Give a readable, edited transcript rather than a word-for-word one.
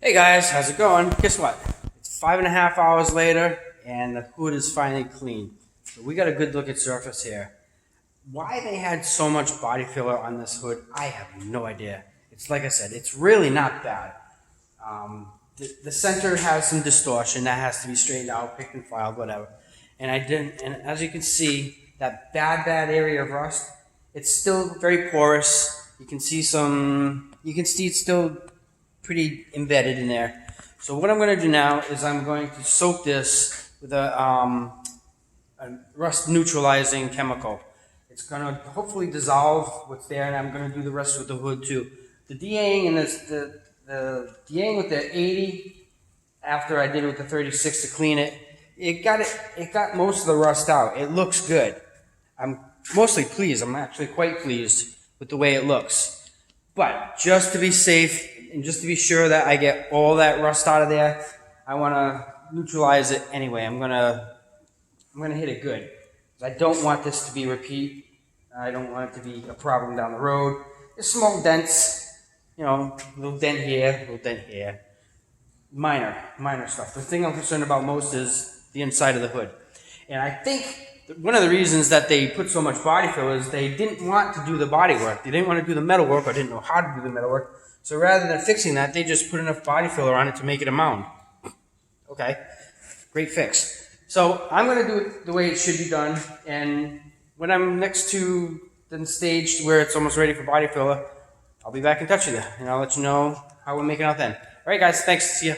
Hey guys, how's it going? Guess what? It's 5.5 hours later and the hood is finally clean. So we got a good looking surface here. Why they had so much body filler on this hood, I have no idea. It's like I said, it's really not bad. The center has some distortion that has to be straightened out, picked and filed, whatever. And as you can see, that bad area of rust, it's still very porous. You can see it's still pretty embedded in there. So what I'm going to do now is I'm going to soak this with a rust neutralizing chemical. It's going to hopefully dissolve what's there, and I'm going to do the rest with the hood too. The DAing and the DAing with the 80 after I did it with the 36 to clean it, it got most of the rust out. It looks good. I'm mostly pleased. I'm actually quite pleased with the way it looks. But just to be safe and just to be sure that I get all that rust out of there, I want to neutralize it anyway. I'm gonna hit it good. I don't want this to be a repeat. I don't want it to be a problem down the road. There's small dents, a little dent here, a little dent here. Minor stuff. The thing I'm concerned about most is the inside of the hood. And I think one of the reasons that they put so much body filler is they didn't want to do the body work. They didn't want to do the metal work, or didn't know how to do the metal work. So rather than fixing that, they just put enough body filler on it to make it a mound. Okay, great fix. So I'm going to do it the way it should be done, and when I'm next to the stage where it's almost ready for body filler, I'll be back in touch with you, and I'll let you know how we're making out then. All right, guys, thanks. See ya.